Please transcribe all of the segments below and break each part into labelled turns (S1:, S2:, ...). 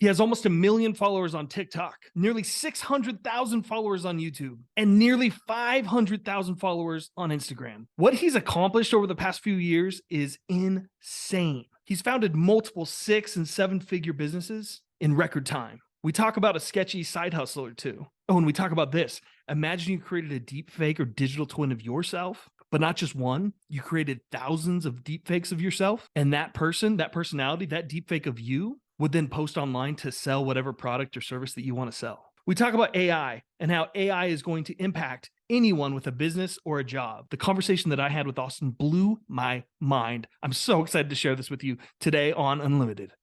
S1: He has almost 1 million followers on TikTok, nearly 600,000 followers on YouTube, and nearly 500,000 followers on Instagram. What he's accomplished over the past few years is insane. He's founded multiple 6- and 7-figure businesses in record time. We talk about a sketchy side hustle or two. Oh, and we talk about this. Imagine you created a deep fake or digital twin of yourself, but not just one. You created thousands of deep fakes of yourself, and that person, that personality, that deep fake of you would then post online to sell whatever product or service that you want to sell. We talk about AI and how AI is going to impact anyone with a business or a job. The conversation that I had with Austin blew my mind. I'm so excited to share this with you today on Unlimited.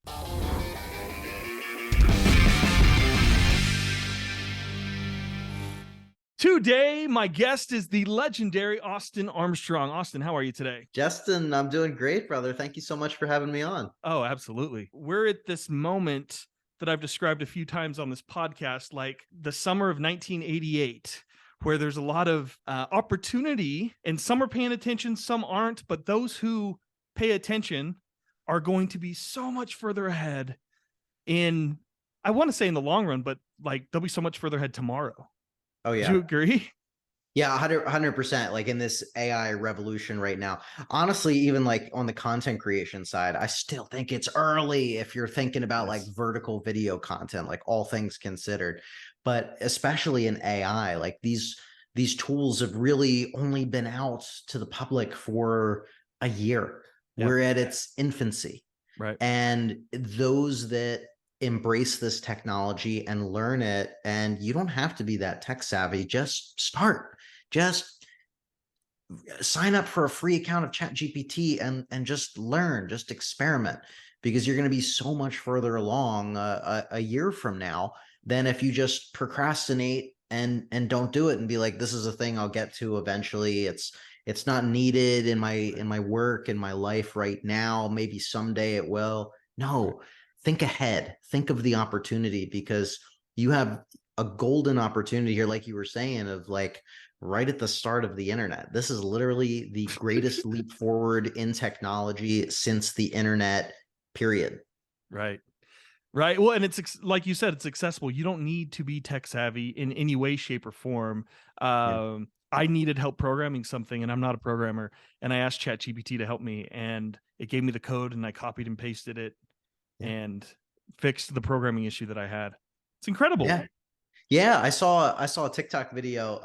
S1: Today, my guest is the legendary Austin Armstrong. Austin, how are you today?
S2: Justin, I'm doing great, brother. Thank you so much for having me on.
S1: Oh, absolutely. We're at this moment that I've described a few times on this podcast, like the summer of 1988, where there's a lot of opportunity, and some are paying attention, some aren't, but those who pay attention are going to be so much further ahead in, I want to say in the long run, but like they'll be so much further ahead tomorrow.
S2: Oh,
S1: Do you
S2: yeah.
S1: agree?
S2: Yeah, 100%. Like in this AI revolution right now, honestly, even like on the content creation side, I still think it's early if you're thinking about like
S1: Yes.
S2: vertical video content, like all things considered. But especially in AI, like these tools have really only been out to the public for a year.
S1: Yep.
S2: We're at its infancy.
S1: Right.
S2: And those that embrace this technology and learn it, and you don't have to be that tech savvy, just start. Just sign up for a free account of ChatGPT and just learn, just experiment, because you're going to be so much further along a year from now than if you just procrastinate and don't do it and be like, this is a thing I'll get to eventually. It's not needed in my work, in my life right now. Maybe someday it will. No, think ahead. Think of the opportunity, because you have a golden opportunity here, like you were saying, of like right at the start of the internet. This is literally the greatest leap forward in technology since the internet, period.
S1: Right. Right. Well, and it's like you said, it's accessible. You don't need to be tech savvy in any way, shape, or form.
S2: Yeah.
S1: I needed help programming something, and I'm not a programmer. And I asked ChatGPT to help me, and it gave me the code, and I copied and pasted it,
S2: Yeah.
S1: and fixed the programming issue that I had. It's incredible.
S2: Yeah. Yeah, I saw a TikTok video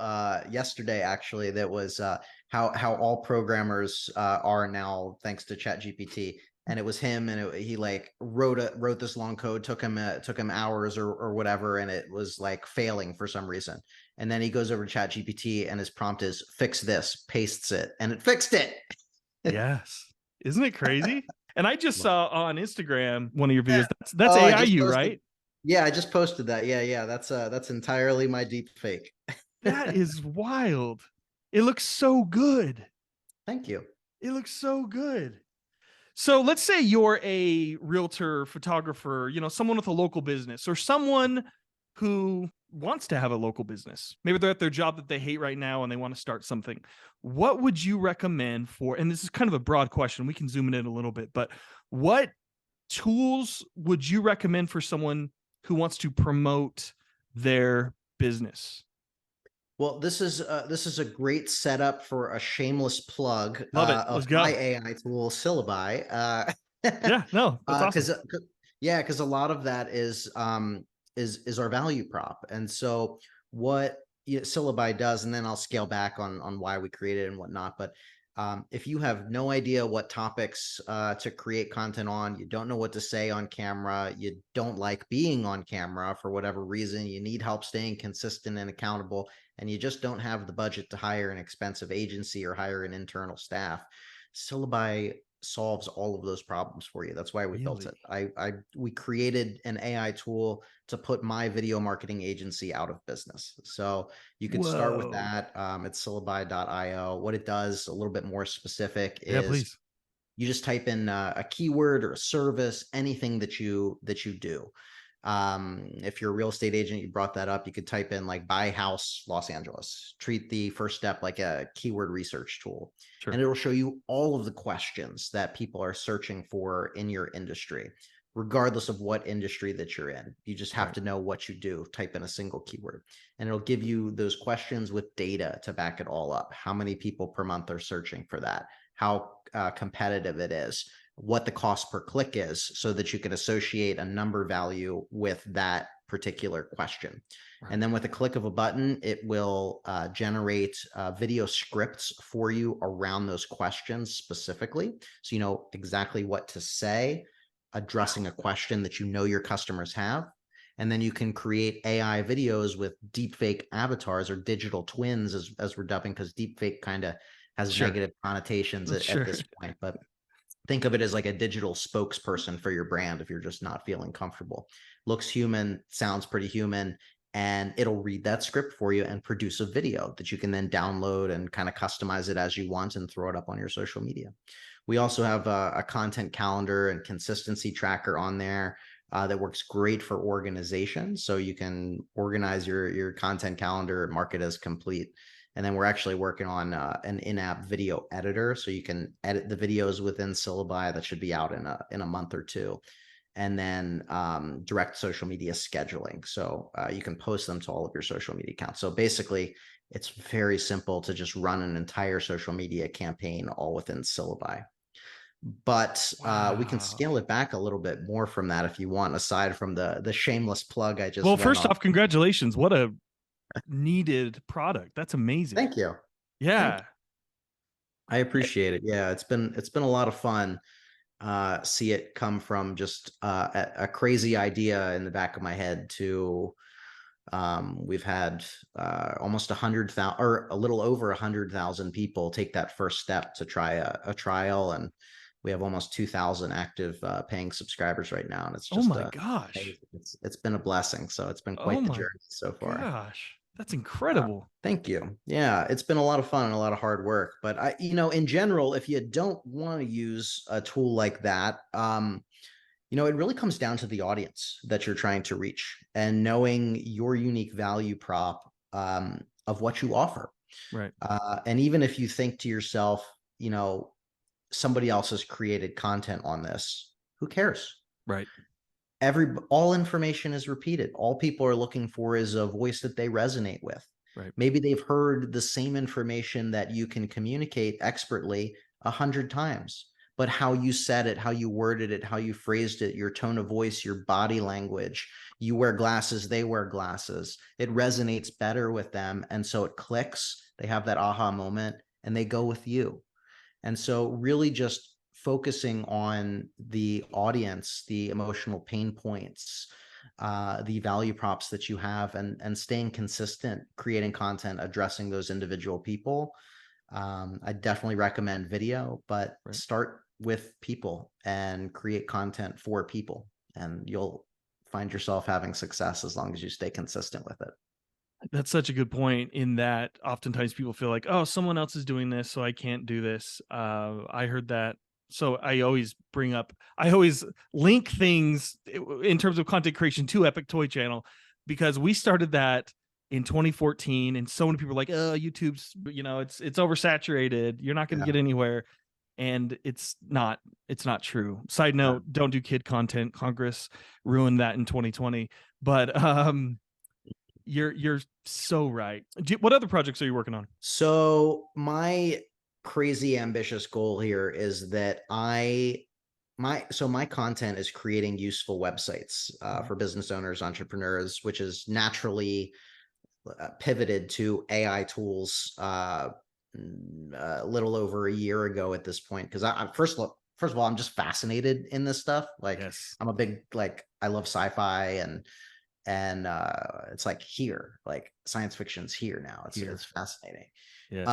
S2: yesterday actually that was how all programmers are now thanks to ChatGPT, and it was him, and he like wrote this long code, took him hours or whatever, and it was like failing for some reason, and then he goes over to ChatGPT and his prompt is fix this, pastes it, and it fixed it.
S1: Yes. Isn't it crazy? And I just saw on Instagram one of your
S2: Yeah.
S1: videos. That's
S2: Oh, I just
S1: AIU,
S2: posted.
S1: right?
S2: Yeah, I just posted that. Yeah. That's entirely my deep fake.
S1: That is wild. It looks so good.
S2: Thank you.
S1: It looks so good. So let's say you're a realtor, photographer, someone with a local business, or someone who wants to have a local business. Maybe they're at their job that they hate right now and they want to start something. What would you recommend for, and this is kind of a broad question, we can zoom in a little bit, but what tools would you recommend for someone who wants to promote their business?
S2: Well, this is a great setup for a shameless plug
S1: Love it.
S2: of
S1: Let's
S2: my
S1: go.
S2: AI tool, Syllabi.
S1: Yeah, no, that's awesome.
S2: Because yeah, because a lot of that is our value prop, and so what Syllabi does, and then I'll scale back on why we created it and whatnot. But if you have no idea what topics to create content on, you don't know what to say on camera, you don't like being on camera for whatever reason, you need help staying consistent and accountable, and you just don't have the budget to hire an expensive agency or hire an internal staff, Syllabi solves all of those problems for you. That's why we built it.
S1: Really?
S2: We created an AI tool to put my video marketing agency out of business. So you could start with
S1: Whoa.
S2: that. It's syllabi.io. What it does, a little bit more specific,
S1: Yeah,
S2: is
S1: please.
S2: you just type in a keyword or a service, anything that you do. If you're a real estate agent, you brought that up, you could type in like buy house Los Angeles. Treat the first step like a keyword research tool,
S1: Sure.
S2: and it'll show you all of the questions that people are searching for in your industry. regardless of what industry that you're in. You just have
S1: Right.
S2: to know what you do. Type in a single keyword, and it'll give you those questions with data to back it all up. How many people per month are searching for that? How competitive it is, what the cost per click is, so that you can associate a number value with that particular question.
S1: Right.
S2: And then with a click of a button, it will generate video scripts for you around those questions specifically. So you know exactly what to say, addressing a question that you know your customers have. And then you can create AI videos with deepfake avatars or digital twins, as we're dubbing, because deepfake kind of has
S1: Sure.
S2: negative connotations at
S1: Sure.
S2: this point. But think of it as like a digital spokesperson for your brand if you're just not feeling comfortable. Looks human, sounds pretty human, and it'll read that script for you and produce a video that you can then download and kind of customize it as you want and throw it up on your social media. We also have a content calendar and consistency tracker on there that works great for organization. So you can organize your content calendar, mark it as complete. And then we're actually working on an in-app video editor, so you can edit the videos within Syllabi. That should be out in a month or two. And then direct social media scheduling, so you can post them to all of your social media accounts. So basically, it's very simple to just run an entire social media campaign all within Syllabi. But we can
S1: Wow.
S2: scale it back a little bit more from that if you want, aside from the shameless plug I just
S1: Well,
S2: went
S1: first
S2: on.
S1: off, congratulations. What a needed product. That's amazing.
S2: Thank you. Thank
S1: Yeah.
S2: you. I appreciate it. Yeah, it's been a lot of fun. See it come from just a crazy idea in the back of my head to we've had almost 100,000 or a little over 100,000 people take that first step to try a trial, and we have almost 2,000 active paying subscribers right now, and it's
S1: Oh
S2: just
S1: my gosh.
S2: it's been a blessing. So it's been
S1: Oh
S2: quite the
S1: my
S2: journey so far.
S1: gosh. That's incredible.
S2: Thank you. Yeah, it's been a lot of fun and a lot of hard work. But in general, if you don't want to use a tool like that, it really comes down to the audience that you're trying to reach and knowing your unique value prop of what you offer.
S1: Right.
S2: And even if you think to yourself, somebody else has created content on this, who cares?
S1: Right.
S2: All information is repeated. All people are looking for is a voice that they resonate with.
S1: Right.
S2: Maybe they've heard the same information that you can communicate expertly 100 times, but how you said it, how you worded it, how you phrased it, your tone of voice, your body language, you wear glasses, they wear glasses, it resonates better with them. And so it clicks, they have that aha moment, and they go with you. And so really just focusing on the audience, the emotional pain points, the value props that you have, and staying consistent, creating content, addressing those individual people. I definitely recommend video, but
S1: Right.
S2: start with people and create content for people, and you'll find yourself having success as long as you stay consistent with it.
S1: That's such a good point, in that oftentimes people feel like, oh, someone else is doing this, so I can't do this. I heard that. So I always link things in terms of content creation to Epic Toy Channel, because we started that in 2014, and so many people are like, oh, YouTube's, it's oversaturated. You're not going to
S2: Yeah.
S1: get anywhere. And it's not true. Side
S2: Yeah.
S1: note, don't do kid content. Congress ruined that in 2020. But you're so right. What other projects are you working on?
S2: So my crazy ambitious goal here is that my content is creating useful websites for business owners, entrepreneurs, which is naturally pivoted to AI tools a little over a year ago at this point. Because first of all, I'm just fascinated in this stuff. Like
S1: Yes.
S2: I'm a big I love sci-fi, and it's like here, like science fiction's here now.
S1: Here.
S2: It's fascinating.
S1: Yes.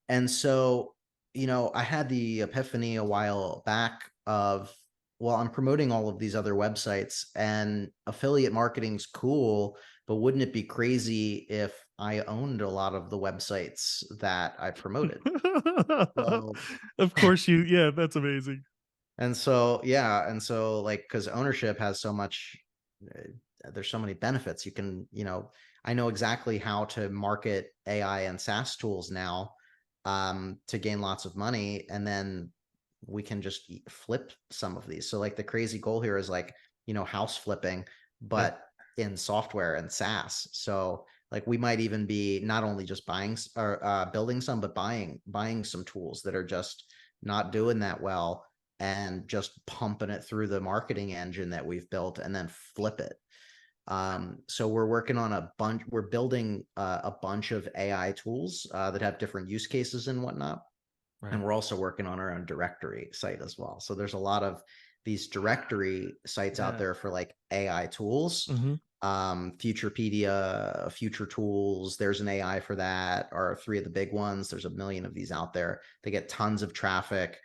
S2: And so, I had the epiphany a while back of, well, I'm promoting all of these other websites, and affiliate marketing's cool, but wouldn't it be crazy if I owned a lot of the websites that I promoted? So,
S1: Of course yeah, that's amazing.
S2: and so, yeah, and so like, because ownership has so much, there's so many benefits. You can, I know exactly how to market AI and SaaS tools now to gain lots of money. And then we can just flip some of these. So like the crazy goal here is like, house flipping,
S1: Yeah.
S2: but in software and SaaS. So like we might even be not only just buying or building some, but buying some tools that are just not doing that well and just pumping it through the marketing engine that we've built and then flip it. So we're working on we're building a bunch of AI tools that have different use cases and whatnot.
S1: Right.
S2: And we're also working on our own directory site as well. So there's a lot of these directory sites out there for like AI tools,
S1: Mm-hmm.
S2: Futurepedia, Future Tools. There's an AI for that, are three of the big ones. There's a million of these out there. They get tons of traffic.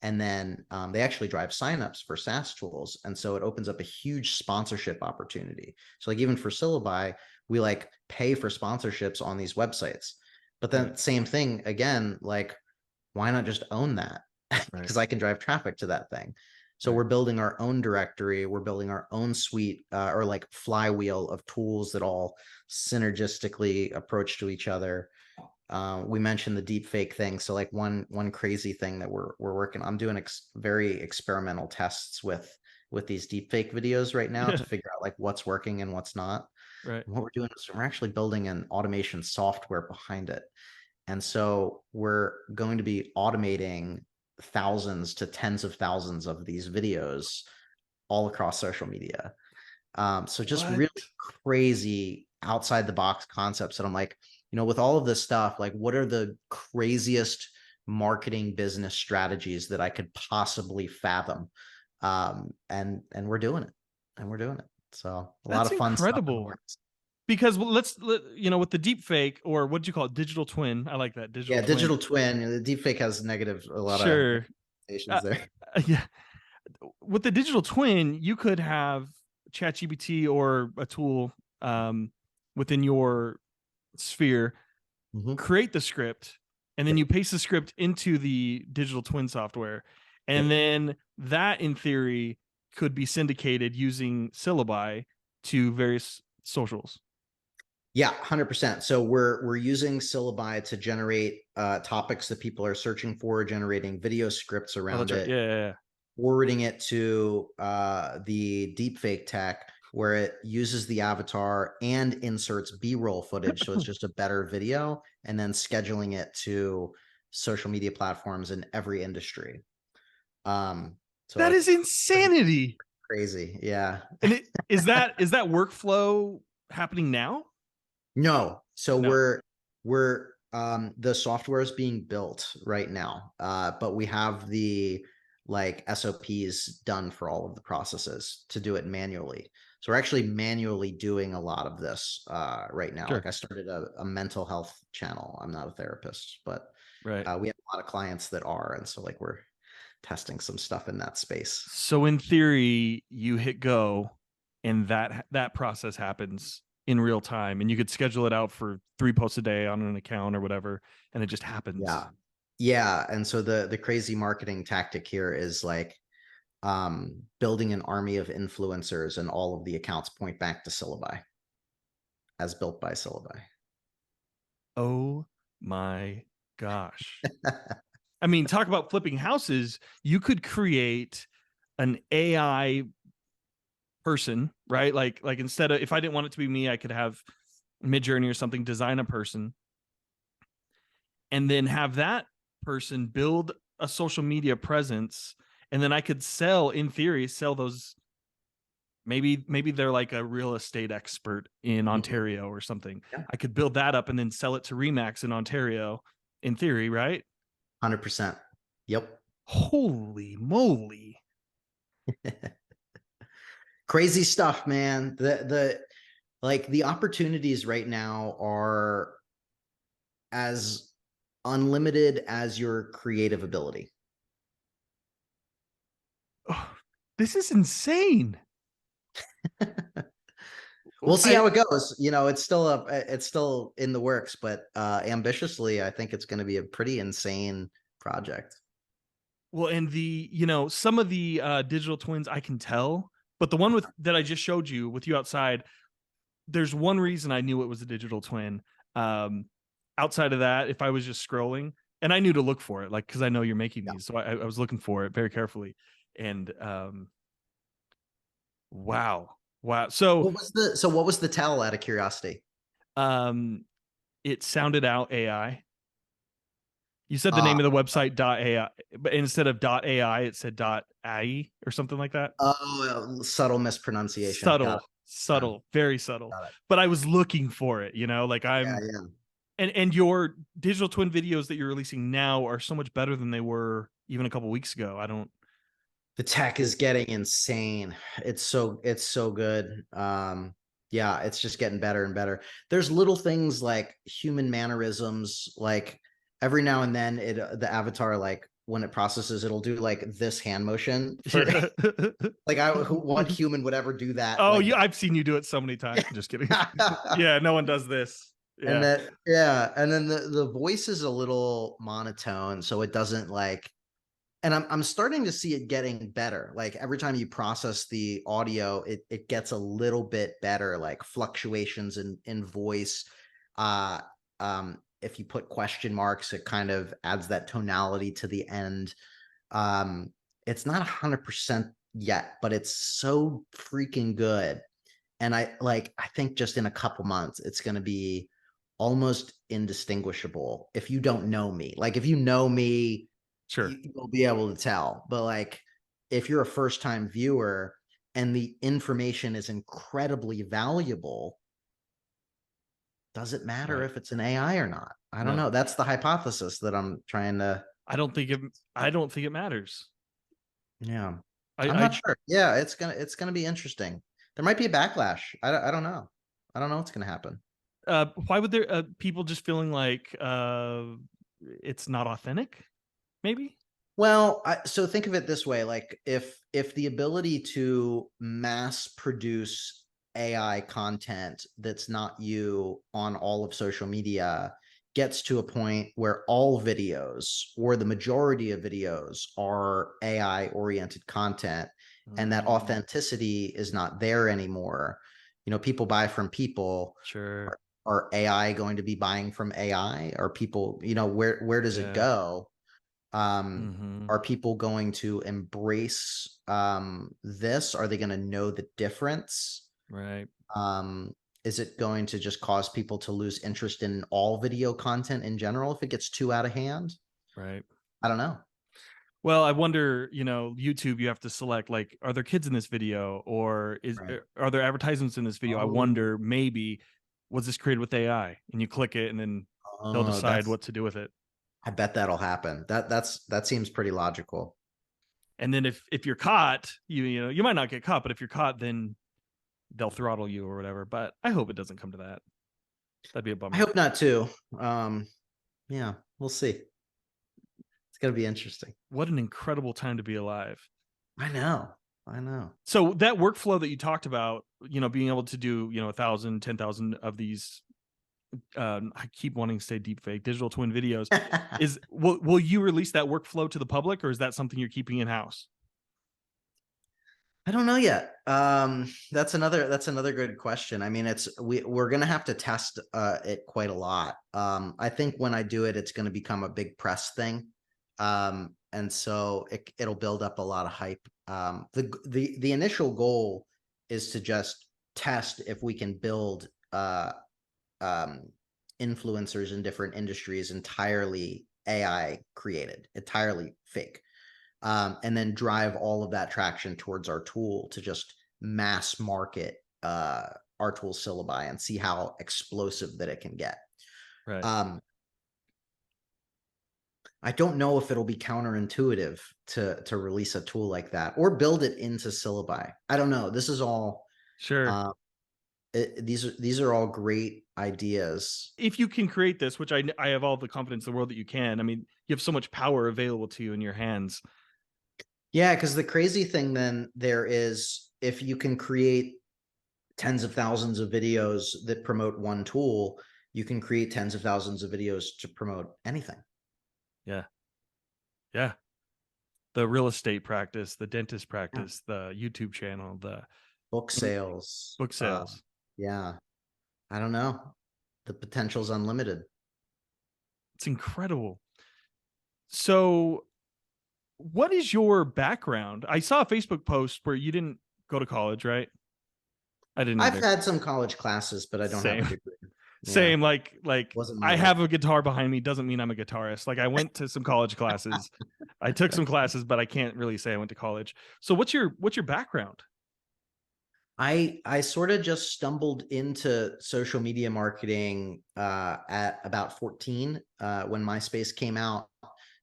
S2: And then they actually drive signups for SaaS tools. And so it opens up a huge sponsorship opportunity. So like even for Syllabi, we like pay for sponsorships on these websites. But then
S1: Right.
S2: same thing again, like why not just own that?
S1: Right.
S2: Because I can drive traffic to that thing. So
S1: Right.
S2: we're building our own directory. We're building our own suite or like flywheel of tools that all synergistically approach to each other. We mentioned the deep fake thing. So like one crazy thing that we're working on, I'm doing very experimental tests with these deep fake videos right now to figure out like what's working and what's not.
S1: Right.
S2: And what we're doing is we're actually building an automation software behind it. And so we're going to be automating thousands to tens of thousands of these videos all across social media. So just
S1: What?
S2: really crazy outside the box concepts that I'm like, with all of this stuff, like what are the craziest marketing business strategies that I could possibly fathom? And we're doing it. And we're doing it. So a lot
S1: That's
S2: of fun stuff in the
S1: incredible.
S2: works.
S1: Because with the deep fake, or what do you call it? Digital twin. I like that. Digital
S2: Yeah,
S1: twin.
S2: digital twin. The deepfake has a lot of
S1: Sure.
S2: negative there.
S1: Yeah. With the digital twin, you could have ChatGPT or a tool within your sphere
S2: Mhm.
S1: create the script, and then
S2: Yep.
S1: you paste the script into the digital twin software, and
S2: Yep.
S1: then that in theory could be syndicated using syllabi to various socials.
S2: Yeah, 100%. So we're using syllabi to generate topics that people are searching for, generating video scripts
S1: Oh,
S2: around
S1: that's right.
S2: it,
S1: Yeah.
S2: forwarding it to the deepfake tech where it uses the avatar and inserts B-roll footage. So it's just a better video, and then scheduling it to social media platforms in every industry. So
S1: That is
S2: it's pretty
S1: insanity.
S2: crazy. Yeah.
S1: And is that workflow happening now?
S2: No. So
S1: No.
S2: we're the software is being built right now. But we have the like SOPs done for all of the processes to do it manually. So we're actually manually doing a lot of this right now.
S1: Sure.
S2: Like I started a mental health channel. I'm not a therapist, but
S1: Right.
S2: we have a lot of clients that are, and so like we're testing some stuff in that space.
S1: So in theory, you hit go, and that process happens in real time, and you could schedule it out for 3 posts a day on an account or whatever, and it just happens.
S2: Yeah. Yeah. And so the crazy marketing tactic here is like building an army of influencers, and all of the accounts point back to Syllabi as built by Syllabi.
S1: Oh my gosh. I mean, talk about flipping houses. You could create an AI person, right? Like instead of, if I didn't want it to be me, I could have Midjourney or something design a person, and then have that person build a social media presence, and then I could in theory, sell those. Maybe they're like a real estate expert in
S2: Mhm.
S1: Ontario or something.
S2: Yeah.
S1: I could build that up and then sell it to Remax in Ontario, in theory, right?
S2: 100%. Yep.
S1: Holy moly.
S2: Crazy stuff, man. The opportunities right now are as unlimited as your creative ability.
S1: Oh, this is insane.
S2: We'll see
S1: I
S2: how it goes. It's still in the works, but ambitiously, I think it's going to be a pretty insane project.
S1: Well, and some of the digital twins I can tell, but the one with that I just showed you with you outside, there's one reason I knew it was a digital twin. Um, Outside of that, if I was just scrolling, And I knew to look for it, like, because I know you're making
S2: Yeah.
S1: these, so I was looking for it very carefully. And wow, wow. So
S2: What was the tell out of curiosity?
S1: um, it sounded out AI. You said the
S2: Uh,
S1: name of the website .ai, but instead of .ai, it said .ai or something like that.
S2: oh, subtle mispronunciation. Got it.
S1: Subtle,
S2: Got it.
S1: subtle, very subtle.
S2: Got it.
S1: But I was looking for it, like
S2: Yeah,
S1: I'm,
S2: yeah.
S1: and your digital twin videos that you're releasing now are so much better than they were even a couple weeks ago. I don't.
S2: The tech is getting insane. It's so good. Yeah, it's just getting better and better. There's little things like human mannerisms, like every now and then the avatar, like when it processes, it'll do like this hand motion for
S1: Yeah.
S2: like what human would ever do that
S1: Oh,
S2: like
S1: yeah, I've seen you do it so many times. Just kidding.
S2: that?
S1: Yeah, no one does this.
S2: And
S1: Yeah.
S2: that, yeah, and then the voice is a little monotone, so it doesn't like, and I'm starting to see it getting better. Like every time you process the audio, it gets a little bit better, like fluctuations in voice. Uh if you put question marks, it kind of adds that tonality to the end. It's not 100% yet, but it's so freaking good. And I think just in a couple months, it's going to be almost indistinguishable if you don't know me. Like if you know me,
S1: Sure.
S2: you'll be able to tell. But like if you're a first time viewer and the information is incredibly valuable, does it matter
S1: Right.
S2: if it's an AI or not? I don't
S1: No,
S2: know. That's the hypothesis that I'm trying to.
S1: I don't think it matters.
S2: Yeah, I'm
S1: I
S2: not sure. Yeah, it's gonna be interesting. There might be a backlash. I don't know. I don't know what's gonna happen.
S1: why would there people just feeling like it's not authentic? Maybe.
S2: Well, so think of it this way: like if the ability to mass produce AI content that's not you on all of social media gets to a point where all videos or the majority of videos are AI oriented content, and that
S1: Mm,
S2: authenticity is not there anymore. People buy from people.
S1: sure.
S2: Are AI going to be buying from AI? Are people, where does it
S1: Yeah.
S2: go?
S1: Hmm.
S2: Are people going to embrace this? Are they going to know the difference?
S1: Right.
S2: um, is it going to just cause people to lose interest in all video content in general if it gets too out of hand?
S1: Right.
S2: I don't know.
S1: Well, I wonder, YouTube, you have to select, like, are there kids in this video, or
S2: Right.
S1: are there advertisements in this video? I
S2: Oh,
S1: wonder, maybe, was this created with AI? And you click it, and then they'll
S2: oh,
S1: decide what to do with it.
S2: I bet that'll happen. That seems pretty logical.
S1: And then if you're caught, you might not get caught, but if you're caught, then they'll throttle you or whatever. But I hope it doesn't come to that. That'd be a
S2: I
S1: bummer.
S2: hope not too. Yeah, we'll see. It's gonna be interesting.
S1: What an incredible time to be alive.
S2: I know. I know.
S1: So that workflow that you talked about, being able to do, 1,000, 10,000 of these, I keep wanting to say deep fake digital twin videos, will you release that workflow to the public, or is that something you're keeping in house?
S2: I don't know yet. That's another good question. I mean, we're gonna have to test it quite a lot. I think when I do it, it's gonna become a big press thing. And so it'll build up a lot of hype. The initial goal is to just test if we can build um influencers in different industries entirely AI created, entirely fake, and then drive all of that traction towards our tool to just mass market our tool syllabi and see how explosive that it can get.
S1: Right.
S2: Um, I don't know if it'll be counterintuitive to release a tool like that or build it into syllabi. I don't know. This is all
S1: Sure.
S2: uh, these are all great ideas.
S1: If you can create this, which I have all the confidence in the world that you can. I mean, you have so much power available to you in your hands.
S2: Yeah, because the crazy thing then there is if you can create tens of thousands of videos that promote one tool, you can create tens of thousands of videos to promote anything.
S1: Yeah. Yeah. The real estate practice, the dentist
S2: Yeah.
S1: practice, the YouTube channel, the
S2: Book sales.
S1: book sales.
S2: Yeah. I don't know. The potential's unlimited.
S1: It's incredible. So what is your background? I saw a Facebook post where you didn't go to college, right? I didn't
S2: I've
S1: either.
S2: had some college classes, but I don't have a
S1: Same.
S2: degree. Yeah,
S1: Same. Like
S2: wasn't my
S1: I
S2: route.
S1: have a guitar behind me doesn't mean I'm a guitarist. Like I went to some college classes. I took some classes, but I can't really say I went to college. So what's your background?
S2: I sort of just stumbled into social media marketing at about 14 when MySpace came out.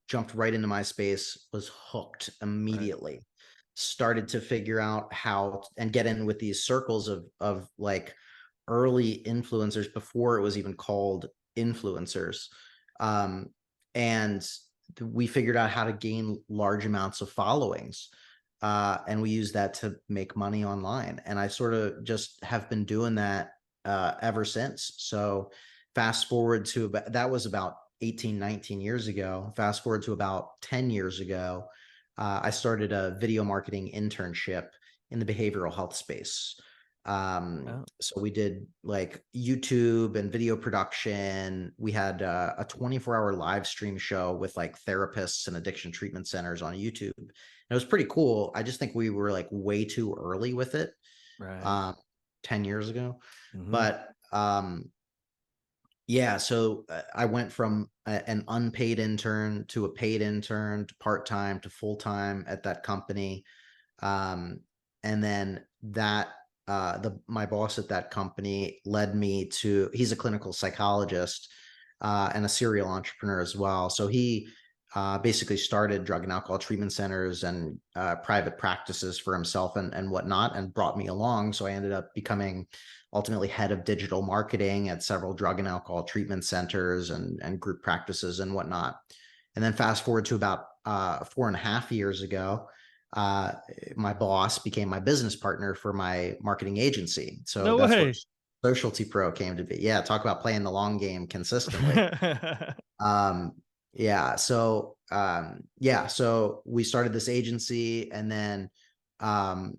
S2: Jumped right into MySpace, was hooked
S1: Right.
S2: immediately. Started to figure out how and get in with these circles of like early influencers before it was even called influencers. Um, and we figured out how to gain large amounts of followings. And we use that to make money online. And I sort of just have been doing that ever since. So fast forward to about, that was about 18, 19 years ago. Fast forward to about 10 years ago, I started a video marketing internship in the behavioral health space.
S1: Oh,
S2: So we did like YouTube and video production. We had a 24-hour live stream show with like therapists and addiction treatment centers on YouTube. And it was pretty cool. I just think we were like way too early with it
S1: right.
S2: um, 10 years ago.
S1: Hmm.
S2: But yeah, so I went from an unpaid intern to a paid intern to part-time to full-time at that company. Um, and then that my boss at that company led me to he's a clinical psychologist and a serial entrepreneur as well. So he basically started drug and alcohol treatment centers and private practices for himself and whatnot, and brought me along. So I ended up becoming ultimately head of digital marketing at several drug and alcohol treatment centers and group practices and whatnot. And then fast forward to about 4.5 years ago, uh, my boss became my business partner for my marketing agency. So
S1: No
S2: that's where
S1: way.
S2: Socialty Pro came to be. Yeah, talk about playing the long game consistently. Um, so we started this agency, and then um,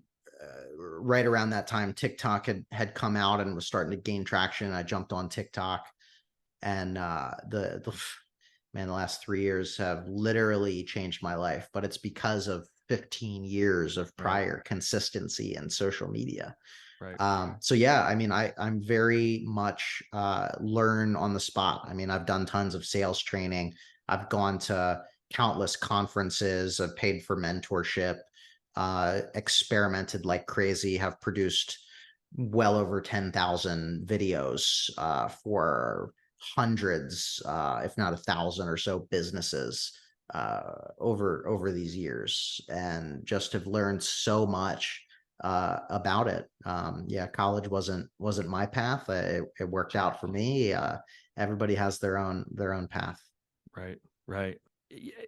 S2: right around that time, TikTok had come out and was starting to gain traction. I jumped on TikTok, and the man, the last 3 years have literally changed my life. But it's because of 15 years of
S1: Right.
S2: prior consistency in social media.
S1: Right.
S2: So yeah, I mean, I'm very much learn on the spot. I mean, I've done tons of sales training. I've gone to countless conferences. I've paid for mentorship, experimented like crazy, have produced well over 10,000 videos for hundreds, if not 1,000 or so businesses over these years, and just have learned so much about it. Yeah, college wasn't my path. It worked out for me. Everybody has their own path.
S1: Right. Right.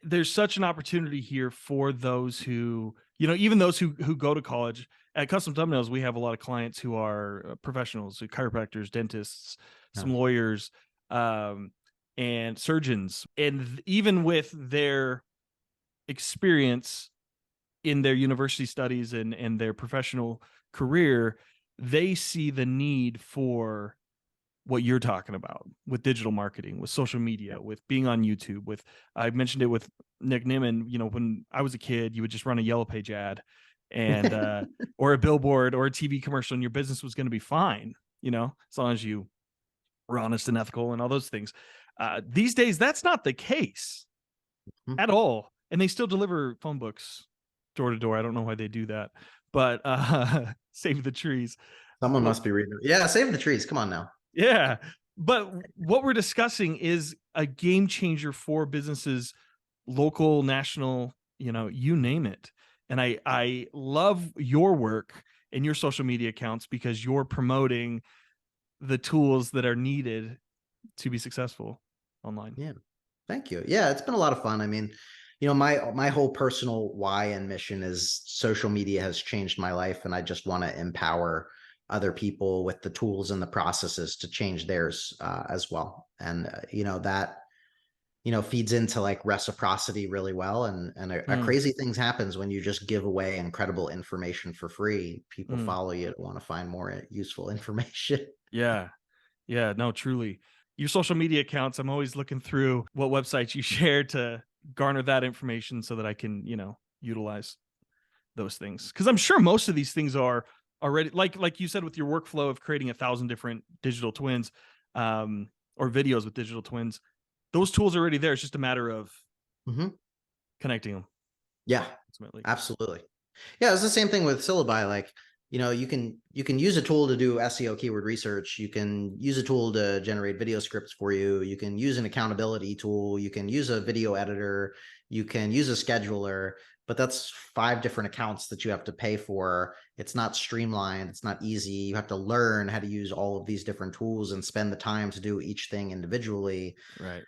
S1: There's such an opportunity here for those who, even those who go to college. At Custom Thumbnails, we have a lot of clients who are professionals, so chiropractors, dentists,
S2: Yeah.
S1: some lawyers, um, and surgeons. And even with their experience in their university studies and their professional career, they see the need for what you're talking about with digital marketing, with social
S2: Yeah.
S1: media, with being on YouTube, with I mentioned it with Nick Nimmin, when I was a kid, you would just run a yellow page ad and or a billboard or a TV commercial and your business was going to be fine, as long as you were honest and ethical and all those things. These days that's not the case
S2: Mhm.
S1: at all. And they still deliver phone books door to door. I don't know why they do that, but save the trees.
S2: Someone
S1: What
S2: must be reading. Yeah, save the trees. Come on now.
S1: Yeah. But what we're discussing is a game changer for businesses, local, national, you name it. And I love your work and your social media accounts because you're promoting the tools that are needed to be successful online.
S2: Yeah. Thank you. Yeah, it's been a lot of fun. I mean, my whole personal why and mission is social media has changed my life, and I just want to empower other people with the tools and the processes to change theirs as well. And that feeds into like reciprocity really well. And a
S1: Mm,
S2: crazy things happens when you just give away incredible information for free. People
S1: mm.
S2: follow you to want to find more useful information.
S1: Yeah. Yeah, no, truly. Your social media accounts, I'm always looking through what websites you share to garner that information so that I can, utilize those things. Because I'm sure most of these things are already, like you said, with your workflow of creating 1,000 different digital twins, or videos with digital twins. Those tools are already there. It's just a matter of connecting them.
S2: Yeah,
S1: Ultimately.
S2: absolutely. Yeah, it's the same thing with syllabi. Like, you can use a tool to do SEO keyword research. You can use a tool to generate video scripts for you. You can use an accountability tool. You can use a video editor. You can use a scheduler, but that's 5 different accounts that you have to pay for. It's not streamlined. It's not easy. You have to learn how to use all of these different tools and spend the time to do each thing individually.
S1: Right.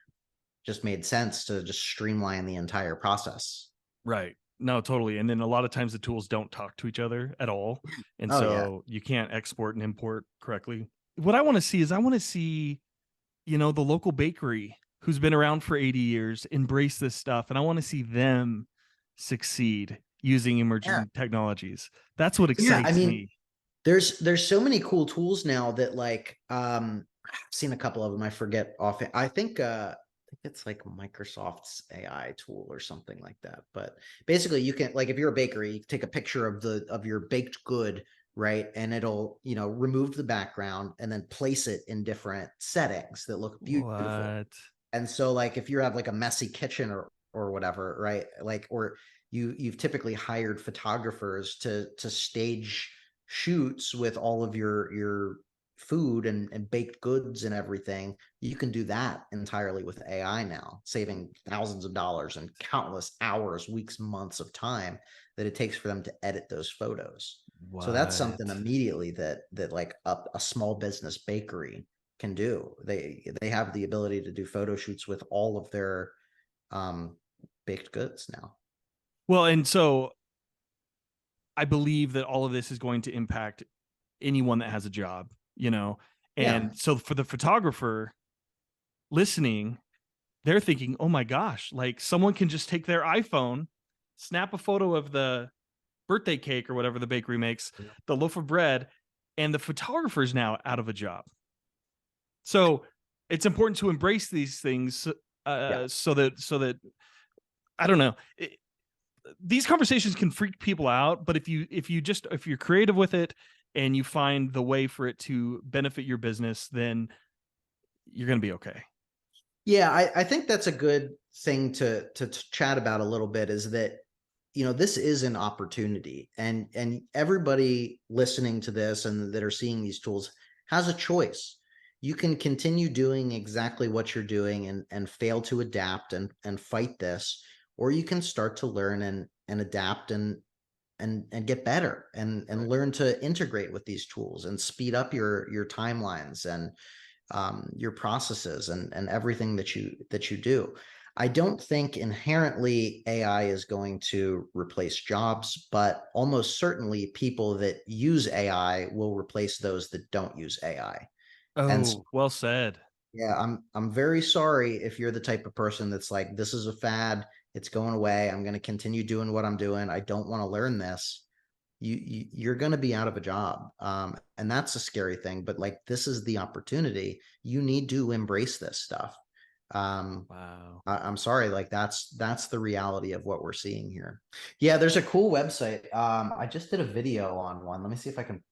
S2: Just made sense to just streamline the entire process.
S1: Right. No, totally. And then a lot of times the tools don't talk to each other at all. And
S2: Oh yeah.
S1: so you can't export and import correctly. What I want to see is the local bakery who's been around for 80 years embrace this stuff. And I want to see them succeed using emerging technologies. That's what excites me.
S2: There's so many cool tools now that like I've seen a couple of them. I forget often. I think it's like Microsoft's AI tool or something like that. But basically you can, like, if you're a bakery, you can take a picture of your baked good, right? And it'll, remove the background and then place it in different settings that look beautiful.
S1: What?
S2: And so like if you have like a messy kitchen or whatever, right? Like, or you've typically hired photographers to stage shoots with all of your food and baked goods and everything. You can do that entirely with AI now, saving thousands of dollars and countless hours, weeks, months of time that it takes for them to edit those photos. So that's something
S1: What?
S2: immediately that like a small business bakery can do. They have the ability to do photo shoots with all of their baked goods now.
S1: Well, and so I believe that all of this is going to impact anyone that has a job, and
S2: Yeah.
S1: so for the photographer listening, they're thinking, oh my gosh, like someone can just take their iPhone, snap a photo of the birthday cake or whatever the bakery makes, the loaf of bread, and the photographer's now out of a job. So it's important to embrace these things, so that I don't know. These conversations can freak people out, but if you're creative with it and you find the way for it to benefit your business, then you're going to be okay.
S2: Yeah, I think that's a good thing to chat about a little bit, is that this is an opportunity, and everybody listening to this and that are seeing these tools has a choice. You can continue doing exactly what you're doing and fail to adapt and fight this, or you can start to learn and adapt and get better and
S1: Right.
S2: learn to integrate with these tools and speed up your timelines and your processes and everything that you do. I don't think inherently AI is going to replace jobs, but almost certainly people that use AI will replace those that don't use AI. And so,
S1: Oh, well said.
S2: yeah, I'm very sorry if you're the type of person that's like, this is a fad, it's going away, I'm going to continue doing what I'm doing, I don't want to learn this. You're going to be out of a job, and that's a scary thing, but like, this is the opportunity. You need to embrace this stuff.
S1: Wow.
S2: I'm sorry, like that's the reality of what we're seeing here. Yeah, there's a cool website. I just did a video on one. Let me see if I can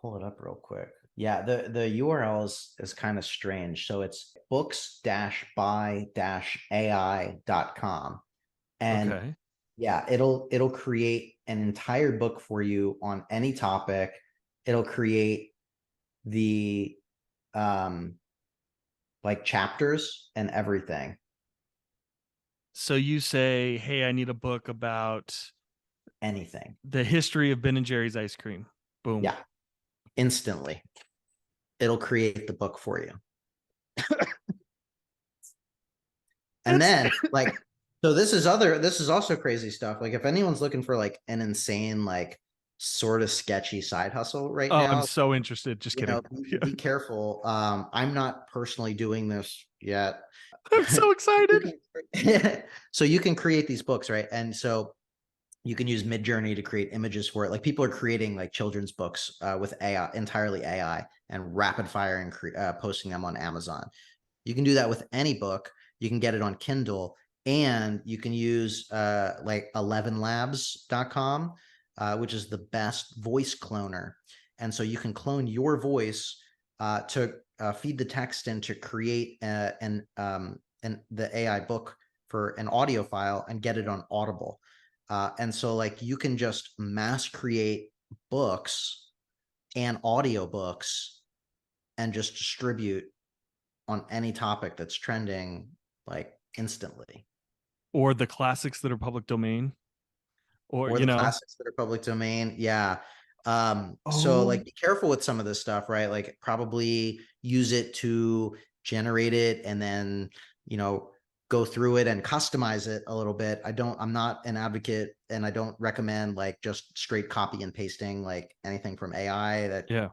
S2: pull it up real quick. Yeah, the URL is kind of strange. So it's books-by-ai.com. And
S1: Okay.
S2: yeah, it'll create an entire book for you on any topic. It'll create the like chapters and everything.
S1: So you say, hey, I need a book about
S2: Anything.
S1: the history of Ben and Jerry's ice cream. Boom.
S2: Yeah, instantly. It'll create the book for you. And then like, so this is also crazy stuff. Like if anyone's looking for like an insane, like sort of sketchy side hustle right
S1: Oh, I'm
S2: now,
S1: so interested. Just kidding.
S2: be careful. I'm not personally doing this yet.
S1: I'm so excited.
S2: So you can create these books, right? And so you can use Midjourney to create images for it. Like people are creating like children's books with AI, entirely AI, and rapid fire and posting them on Amazon. You can do that with any book. You can get it on Kindle. And you can use like 11labs.com, which is the best voice cloner. And so you can clone your voice to feed the text and to create the AI book for an audio file and get it on Audible. And so like you can just mass create books and audiobooks and just distribute on any topic that's trending like instantly.
S1: Or the classics that are public domain, or,
S2: Or
S1: you
S2: the
S1: know,
S2: classics that are public domain. Yeah. So
S1: oh,
S2: like be careful with some of this stuff, right? Like probably use it to generate it and then, you know, go through it and customize it a little bit. I'm not an advocate and I don't recommend like just straight copy and pasting like anything from AI. That
S1: yeah,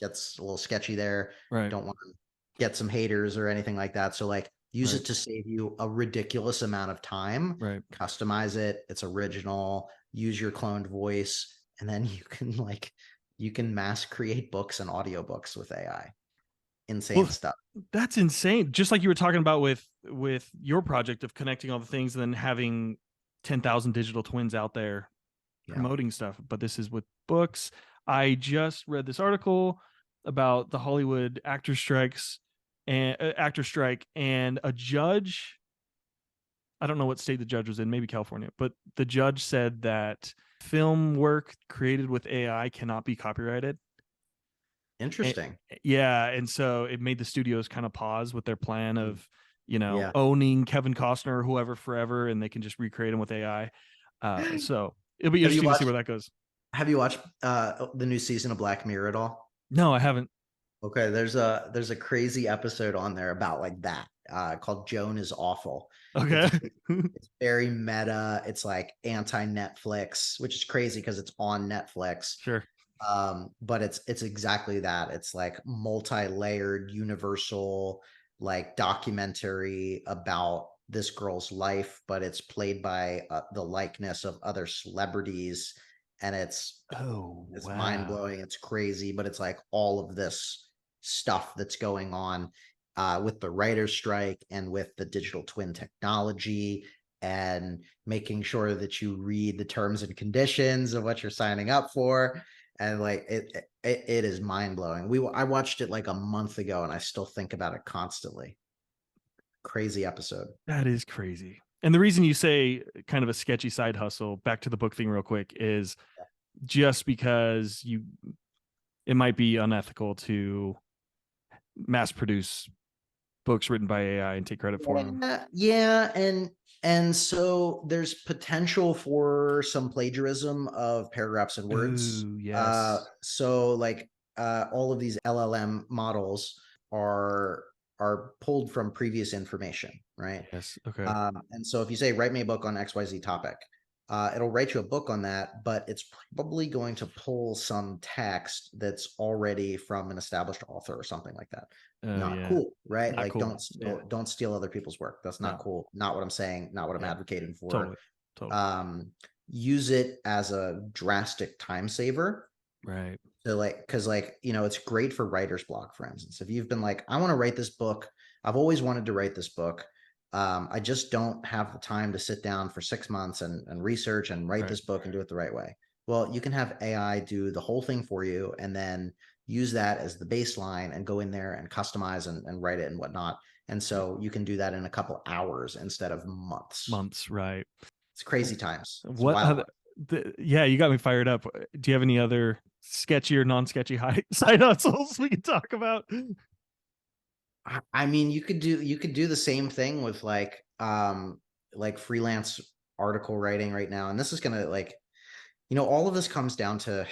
S2: gets a little sketchy there.
S1: right,
S2: Don't want to get some haters or anything like that. So like use
S1: right,
S2: it to save you a ridiculous amount of time,
S1: right.
S2: customize it. It's original, use your cloned voice, and then you can mass create books and audiobooks with AI. Insane
S1: Well,
S2: stuff.
S1: that's insane. Just like you were talking about with your project of connecting all the things and then having 10,000 digital twins out there
S2: Yeah.
S1: promoting stuff. But this is with books. I just read this article about the Hollywood actor strike, and a judge, I don't know what state the judge was in, maybe California, but the judge said that film work created with AI cannot be copyrighted.
S2: Interesting.
S1: Yeah, and so it made the studios kind of pause with their plan
S2: Mm.
S1: of, you know,
S2: Yeah.
S1: owning Kevin Costner or whoever forever, and they can just recreate him with AI. So it'll be
S2: Have you
S1: interesting to see
S2: watched
S1: where that goes.
S2: the new season of Black Mirror at all?
S1: No, I haven't.
S2: Okay, there's a crazy episode on there about like that, called Joan is Awful.
S1: Okay.
S2: It's it's very meta. It's like anti-Netflix, which is crazy because it's on Netflix.
S1: Sure.
S2: But it's exactly that. It's like multi-layered, universal, like documentary about this girl's life, but it's played by the likeness of other celebrities, and
S1: Oh,
S2: it's mind
S1: wow.
S2: blowing. It's crazy, but it's like all of this stuff that's going on with the writer's strike and with the digital twin technology and making sure that you read the terms and conditions of what you're signing up for. And like it is mind blowing. I watched it like a month ago and I still think about it constantly. Crazy episode.
S1: That is crazy. And the reason you say kind of a sketchy side hustle, back to the book thing real quick, is just because it might be unethical to mass produce books written by AI and take credit for them.
S2: Yeah, and so there's potential for some plagiarism of paragraphs and words.
S1: Ooh, yes.
S2: So like all of these LLM models are are pulled from previous information, right?
S1: Yes. Okay.
S2: And so if you say write me a book on XYZ topic, it'll write you a book on that, but it's probably going to pull some text that's already from an established author or something like that.
S1: Oh,
S2: Not
S1: yeah.
S2: cool, right?
S1: Not
S2: Like
S1: cool. Yeah.
S2: don't steal other people's work. That's not
S1: No.
S2: cool. Not what I'm saying, not what I'm
S1: Yeah.
S2: advocating for.
S1: Totally. Totally.
S2: Use it as a drastic time saver.
S1: Right.
S2: So like, because like, you know, it's great for writer's block, for instance. If you've been like, I want to write this book, I've always wanted to write this book. I just don't have the time to sit down for 6 months and research and write
S1: Right.
S2: this book and do it the right way. Well, you can have AI do the whole thing for you and then use that as the baseline and go in there and customize and write it and whatnot. And so you can do that in a couple hours instead of months.
S1: Months. Right.
S2: It's crazy times. It's
S1: What
S2: wild.
S1: other? Yeah, you got me fired up. Do you have any other sketchy or non-sketchy side hustles we can talk about?
S2: I mean, you could do the same thing with like freelance article writing right now. And this is gonna like, you know, all of this comes down to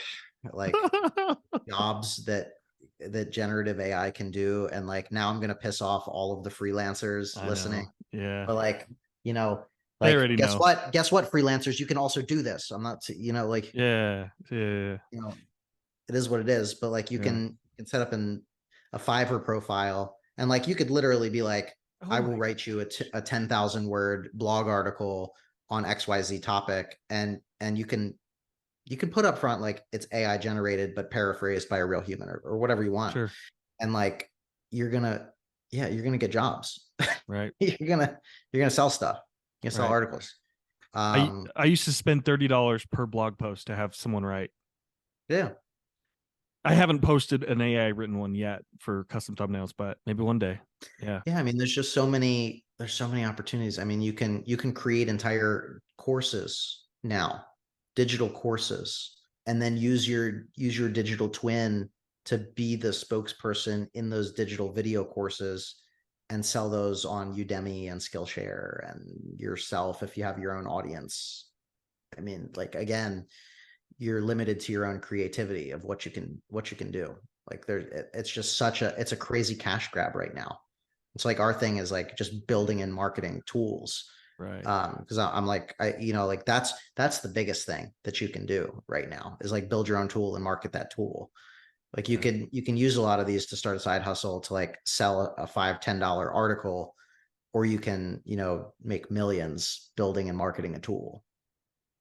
S2: like jobs that generative AI can do. And like now I'm gonna piss off all of the freelancers
S1: I
S2: listening.
S1: know. Yeah.
S2: But like, you know,
S1: They
S2: like
S1: already know.
S2: guess what, freelancers, you can also do this. I'm not, you know, like,
S1: Yeah. Yeah.
S2: you know, it is what it is, but like
S1: Yeah.
S2: you can set up a Fiverr profile and like you could literally be like,
S1: Oh
S2: I will
S1: my.
S2: write you a 10,000 word blog article on XYZ topic. And you can put up front like it's AI generated, but paraphrased by a real human or whatever you want.
S1: Sure.
S2: And like, you're gonna, yeah, you're gonna get jobs.
S1: Right.
S2: You're gonna sell stuff. You sell
S1: Right.
S2: articles.
S1: I used to spend $30 per blog post to have someone write.
S2: Yeah.
S1: I haven't posted an AI written one yet for custom thumbnails, but maybe one day. Yeah.
S2: Yeah. I mean, there's so many opportunities. I mean, you can create entire courses now, digital courses, and then use your digital twin to be the spokesperson in those digital video courses and sell those on Udemy and Skillshare and yourself if you have your own audience. I mean, like, again, you're limited to your own creativity of what you can do. Like it's just it's a crazy cash grab right now. It's like our thing is like just building and marketing tools.
S1: Right.
S2: Because I'm like, like that's the biggest thing that you can do right now is like build your own tool and market that tool. Like you can use a lot of these to start a side hustle to like sell a $5-10 article, or you can, make millions building and marketing a tool.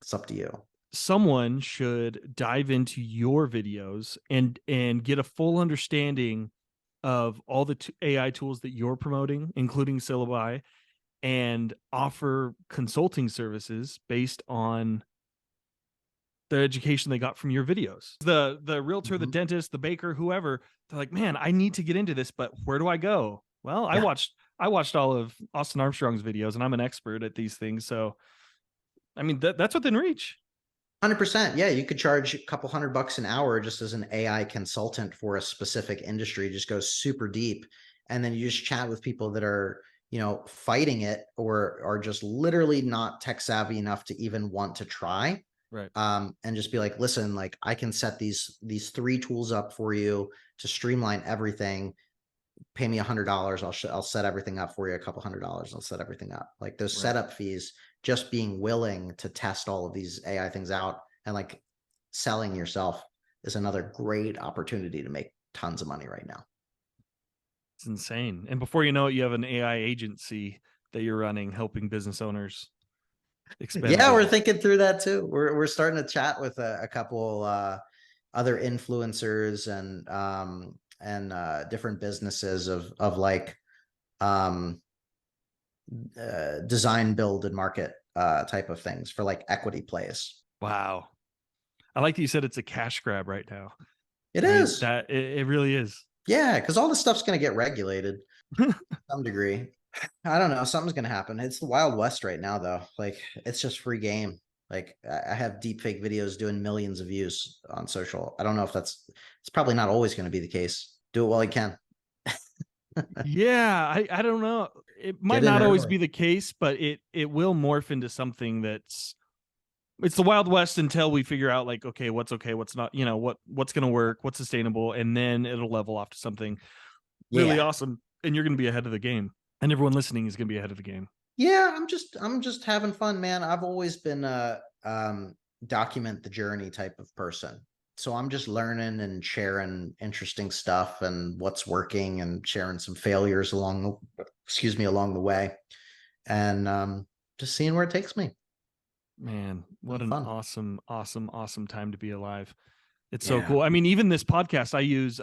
S2: It's up to you.
S1: Someone should dive into your videos and get a full understanding of all the AI tools that you're promoting, including syllabi, and offer consulting services based on the education they got from your videos. The realtor, the
S2: Mhm.
S1: dentist, the baker, whoever, they're like, man, I need to get into this, but where do I go? Well,
S2: Yeah.
S1: I watched all of Austin Armstrong's videos, and I'm an expert at these things. So I mean, that's within reach.
S2: 100%. Yeah, you could charge a couple $100 an hour just as an AI consultant for a specific industry. Just go super deep, and then you just chat with people that are, fighting it or are just literally not tech savvy enough to even want to try.
S1: Right.
S2: And just be like, listen, like I can set these 3 tools up for you to streamline everything. Pay me $100. I'll set everything up for you. A couple $100. I'll set everything up. Like those
S1: Right.
S2: setup fees, just being willing to test all of these AI things out and like selling yourself is another great opportunity to make tons of money right now.
S1: It's insane. And before you know it, you have an AI agency that you're running, helping business owners expand
S2: Yeah,
S1: their
S2: we're
S1: business.
S2: thinking through that too. We're starting to chat with a couple other influencers and different businesses of like um design, build, and market type of things for like equity plays.
S1: Wow. I like that you said it's a cash grab right now.
S2: It
S1: I mean,
S2: is.
S1: it really is.
S2: Yeah, because all this stuff's going to get regulated to some degree. I don't know. Something's going to happen. It's the Wild West right now, though. Like, it's just free game. Like, I have deep fake videos doing millions of views on social. I don't know if it's probably not always going to be the case. Do it while you can.
S1: Yeah, I don't know. It might
S2: Get in
S1: not always
S2: early.
S1: be the case, but it will morph into something it's the Wild West until we figure out like, okay, what's not, what's gonna work, what's sustainable, and then it'll level off to something really
S2: Yeah.
S1: awesome. And you're gonna be ahead of the game. And everyone listening is gonna be ahead of the game.
S2: Yeah, I'm just having fun, man. I've always been a document the journey type of person. So I'm just learning and sharing interesting stuff and what's working and sharing some failures along the way. And just seeing where it takes me.
S1: Man, what
S2: Having
S1: an
S2: fun.
S1: awesome, awesome, awesome time to be alive. It's so
S2: Yeah.
S1: cool. I mean, even this podcast, I use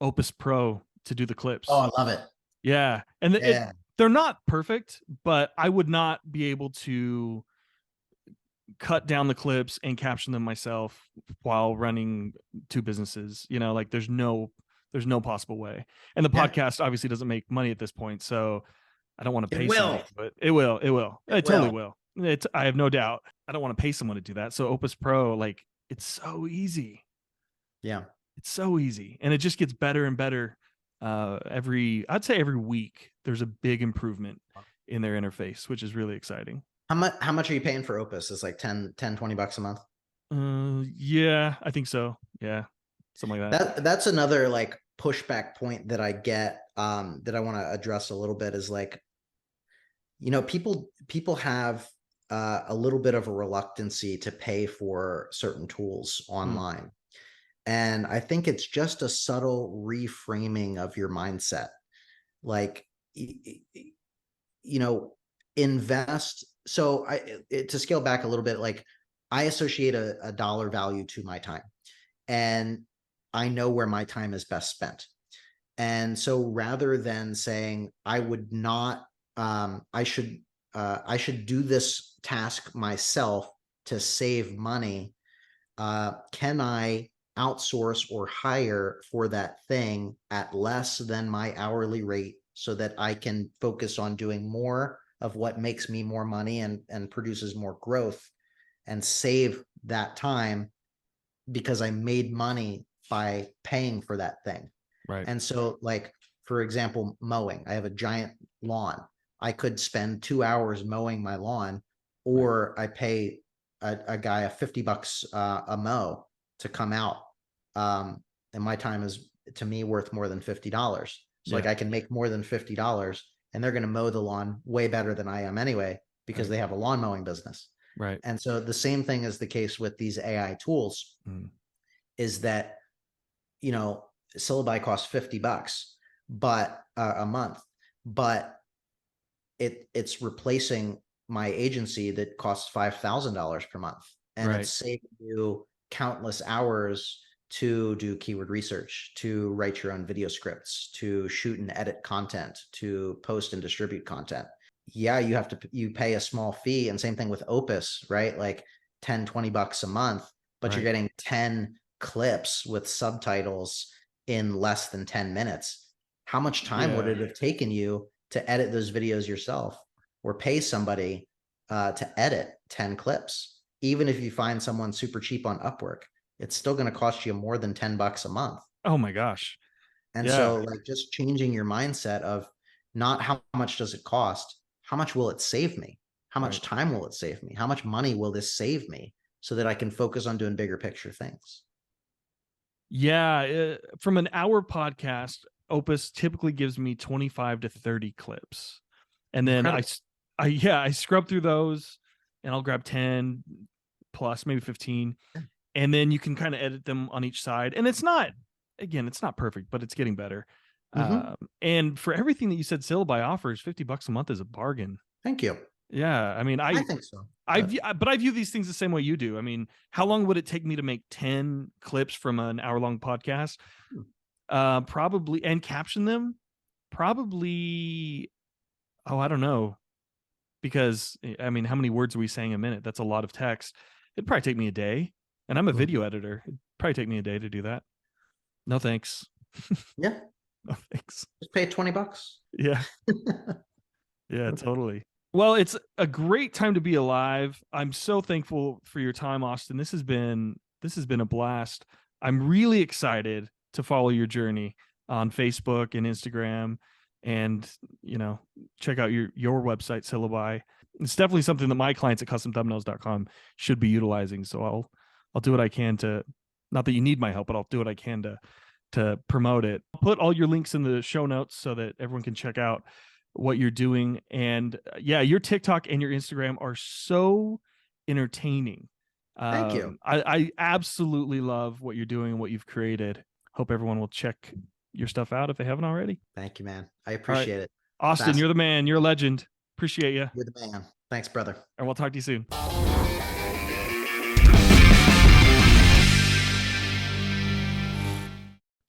S1: Opus Pro to do the
S2: Oh,
S1: clips.
S2: I love it.
S1: Yeah. And
S2: Yeah.
S1: they're not perfect, but I would not be able to cut down the clips and caption them myself while running 2 businesses. Like there's no possible way. And the
S2: Yeah.
S1: podcast obviously doesn't make money at this point, so I don't want to
S2: It
S1: pay somebody
S2: will.
S1: to do it. It will. It will.
S2: It
S1: It totally
S2: will.
S1: will. I have no doubt. I don't want to pay someone to do that. So Opus Pro, like, it's so easy.
S2: Yeah.
S1: It's so easy, and it just gets better and better. I'd say every week, there's a big improvement in their interface, which is really exciting.
S2: How much are you paying for Opus? It's like 20 bucks a month.
S1: Yeah, I think so. Yeah, something like that.
S2: That's another like pushback point that I get that I want to address a little bit is like, people have a little bit of a reluctancy to pay for certain tools
S1: Mm,
S2: online. And I think it's just a subtle reframing of your mindset. Like, you know, invest. So to scale back a little bit, like I associate a dollar value to my time, and I know where my time is best spent. And so rather than saying I would not, I should I should do this task myself to save money. Can I outsource or hire for that thing at less than my hourly rate so that I can focus on doing more of what makes me more money and produces more growth, and save that time because I made money by paying for that thing.
S1: Right.
S2: And so, like, for example, mowing, I have a giant lawn. I could spend 2 hours mowing my lawn, or I pay a guy $50 a mow to come out. And my time is, to me, worth more than $50. So like,
S1: Yeah.
S2: I can make more than $50, and they're going to mow the lawn way better than I am anyway, because
S1: Right.
S2: they have a lawn mowing business.
S1: Right.
S2: And so the same thing is the case with these AI tools, is that, syllabi costs $50, but a month, but it's replacing my agency that costs $5,000 per month, and
S1: Right.
S2: it's saving you countless hours to do keyword research, to write your own video scripts, to shoot and edit content, to post and distribute content. Yeah, you pay a small fee, and same thing with Opus, right? Like 10, $20 a month, but you're
S1: Right.
S2: getting 10 clips with subtitles in less than 10 minutes. How much time would
S1: Yeah.
S2: it have taken you to edit those videos yourself, or pay somebody to edit 10 clips? Even if you find someone super cheap on Upwork, it's still going to cost you more than $10 a month.
S1: Oh my gosh.
S2: And
S1: Yeah.
S2: so, like, just changing your mindset of not how much does it cost, how much will it save me? How much
S1: Right.
S2: time will it save me? How much money will this save me, so that I can focus on doing bigger picture things?
S1: Yeah. From an hour podcast, Opus typically gives me 25 to 30 clips. And then
S2: Incredible.
S1: I scrub through those, and I'll grab 10 plus, maybe 15. And then you can kind of edit them on each side. And it's not perfect, but it's getting better.
S2: Mm-hmm.
S1: And for everything that you said Syllabi offers, $50 a month is a bargain.
S2: Thank you.
S1: Yeah. I mean,
S2: I think so.
S1: but I view these things the same way you do. I mean, how long would it take me to make 10 clips from an hour-long podcast? Probably, and caption them? Probably, I don't know. Because, I mean, how many words are we saying a minute? That's a lot of text. It'd probably take me a day. And I'm a video editor. It'd probably take me a day to do that. No thanks.
S2: Yeah.
S1: No thanks.
S2: Just pay $20.
S1: Yeah. Yeah, totally. Well, it's a great time to be alive. I'm so thankful for your time, Austin. This has been a blast. I'm really excited to follow your journey on Facebook and Instagram, and check out your website, Syllabi. It's definitely something that my clients at customthumbnails.com should be utilizing. So I'll do what I can to, not that you need my help, but I'll do what I can to promote it. I'll put all your links in the show notes so that everyone can check out what you're doing. And yeah, your TikTok and your Instagram are so entertaining.
S2: Thank you.
S1: I absolutely love what you're doing and what you've created. Hope everyone will check your stuff out if they haven't already.
S2: Thank you, man. I appreciate it.
S1: Austin, you're the man. You're a legend. Appreciate you.
S2: You're the man. Thanks, brother.
S1: And we'll talk to you soon.